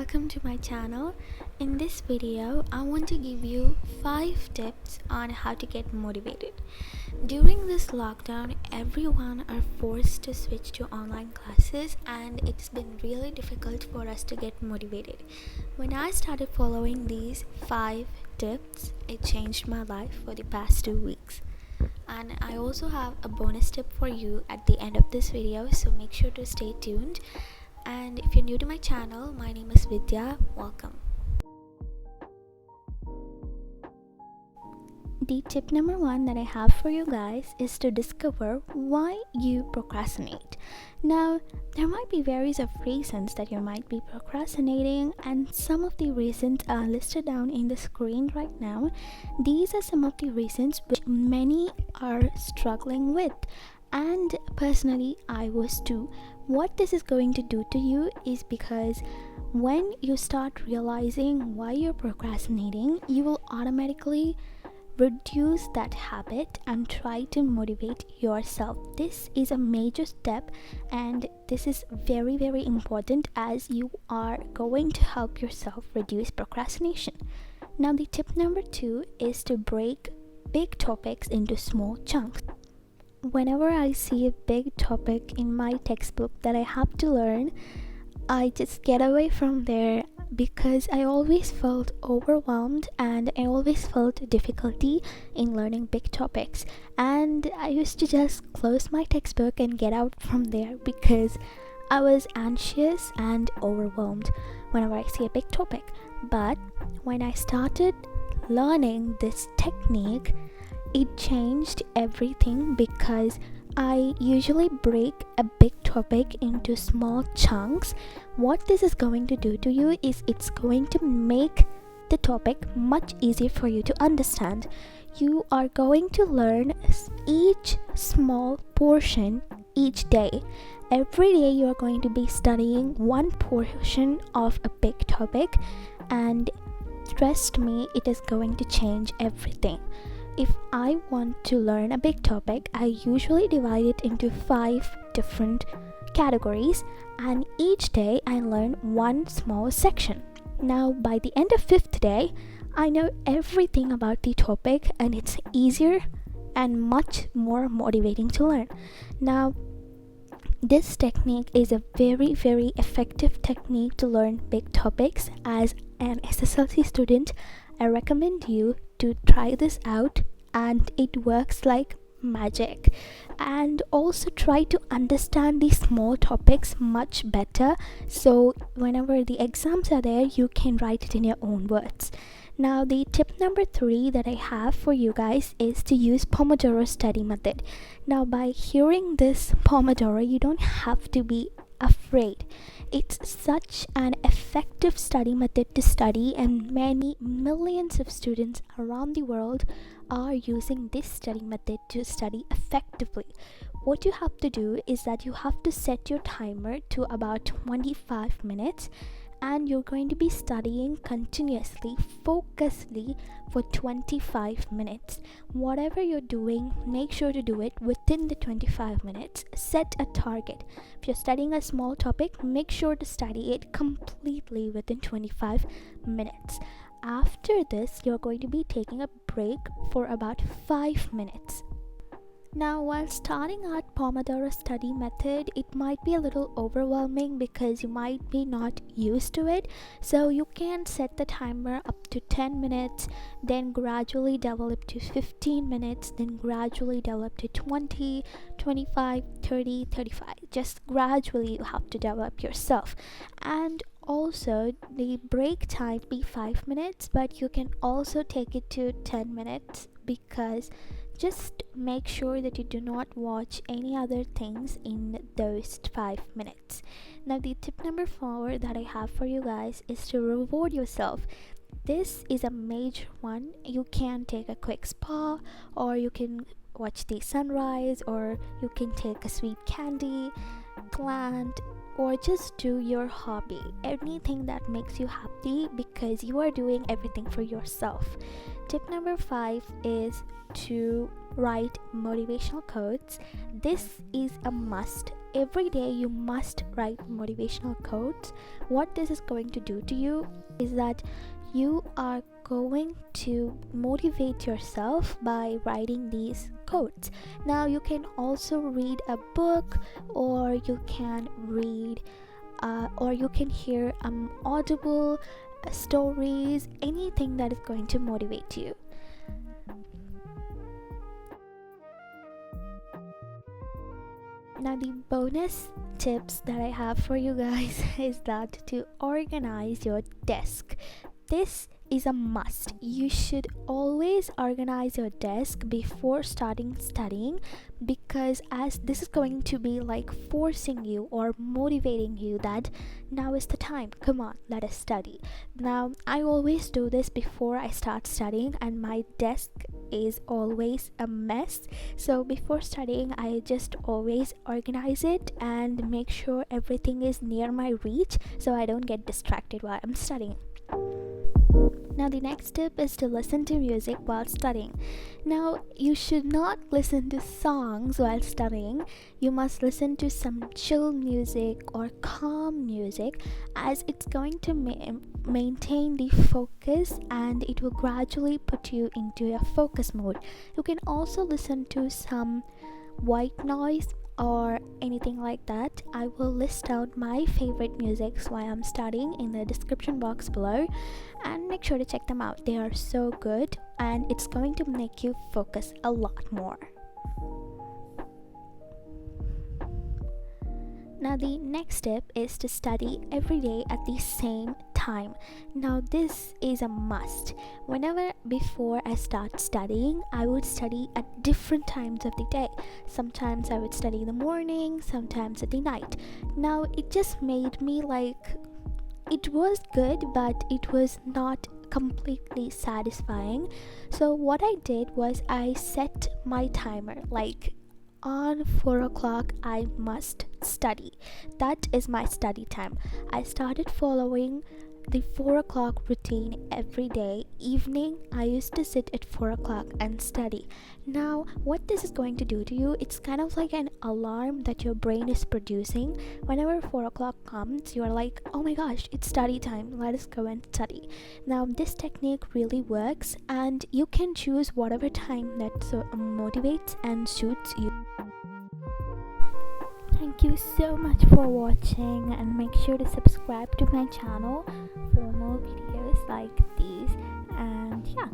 welcome to my channel. In this video, I want to give you 5 tips on how to get motivated. During this lockdown, everyone are forced to switch to online classes and it's been really difficult for us to get motivated. When I started following these 5 tips, it changed my life for the past 2 weeks. And I also have a bonus tip for you at the end of this video, so make sure to stay tuned. And if you're new to my channel, my name is Vidya. Welcome. The tip number 1 that I have for you guys is to discover why you procrastinate. Now, there might be various of reasons that you might be procrastinating, and some of the reasons are listed down in the screen right now. These are some of the reasons which many are struggling with, and personally I was too. What this is going to do to you is because when you start realizing why you're procrastinating, you will automatically reduce that habit and try to motivate yourself. This is a major step, and this is very, very important as you are going to help yourself reduce procrastination. Now, the tip number 2 is to break big topics into small chunks. Whenever I see a big topic in my textbook that I have to learn, I just get away from there because I always felt overwhelmed and I always felt difficulty in learning big topics. And I used to just close my textbook and get out from there because I was anxious and overwhelmed whenever I see a big topic. But when I started learning this technique, it changed everything because I usually break a big topic into small chunks. What this is going to do to you is it's going to make the topic much easier for you to understand. You are going to learn each small portion each day. Every day you are going to be studying one portion of a big topic, and trust me, it is going to change everything. If I want to learn a big topic, I usually divide it into 5 different categories, and each day I learn one small section. Now, by the end of 5th day, I know everything about the topic, and it's easier and much more motivating to learn. Now, this technique is a very, very effective technique to learn big topics. As an SSLC student, I recommend you to try this out, and it works like magic. And also try to understand these small topics much better, so whenever the exams are there, you can write it in your own words. Now, the tip number 3 that I have for you guys is to use Pomodoro study method. Now, by hearing this Pomodoro, you don't have to be afraid. It's such an effective study method to study, and many millions of students around the world are using this study method to study effectively. What you have to do is that you have to set your timer to about 25 minutes, and you're going to be studying continuously, focusedly for 25 minutes. Whatever you're doing, make sure to do it within the 25 minutes. Set a target. If you're studying a small topic, make sure to study it completely within 25 minutes. After this, you're going to be taking a break for about 5 minutes. Now, while starting out Pomodoro study method, it might be a little overwhelming because you might be not used to it. So you can set the timer up to 10 minutes, then gradually develop to 15 minutes, then gradually develop to 20, 25, 30, 35. Just gradually you have to develop yourself. And also, the break time be 5 minutes, but you can also take it to 10 minutes because just make sure that you do not watch any other things in those 5 minutes. Now, the tip number 4 that I have for you guys is to reward yourself. This is a major one. You can take a quick spa, or you can watch the sunrise, or you can take a sweet candy, plant, or just do your hobby. Anything that makes you happy because you are doing everything for yourself. Tip number 5 is to write motivational quotes. This is a must every day you must write motivational quotes. What this is going to do to you is that you are going to motivate yourself by writing these quotes. Now you can also read a book, or you can read or you can hear audible stories, anything that is going to motivate you. Now, the bonus tips that I have for you guys is that to organize your desk. This is a must. You should always organize your desk before starting studying, because as this is going to be like forcing you or motivating you that now is the time, come on, let us study. Now I always do this before I start studying, and my desk is always a mess. So before studying, I just always organize it and make sure everything is near my reach so I don't get distracted while I'm studying. Now the next tip is to listen to music while studying. Now you should not listen to songs while studying. You must listen to some chill music or calm music, as it's going to maintain the focus and it will gradually put you into a focus mode. You can also listen to some white noise or anything like that. I will list out my favorite musics while I'm studying in the description box below, and make sure to check them out. They are so good and it's going to make you focus a lot more. Now the next step is to study every day at the same time. Now this is a must. Whenever before I start studying, I would study at different times of the day. Sometimes I would study in the morning, sometimes at the night. Now it just made me like, it was good, but it was not completely satisfying. So what I did was I set my timer like on 4 o'clock I must study. That is my study time. I started following the 4 o'clock routine every day. Evening, I used to sit at 4 o'clock and study. Now, what this is going to do to you, it's kind of like an alarm that your brain is producing. Whenever 4 o'clock comes, you're like, oh my gosh, it's study time, let us go and study. Now, this technique really works, and you can choose whatever time that motivates and suits you. Thank you so much for watching, and make sure to subscribe to my channel for more videos like these. And yeah.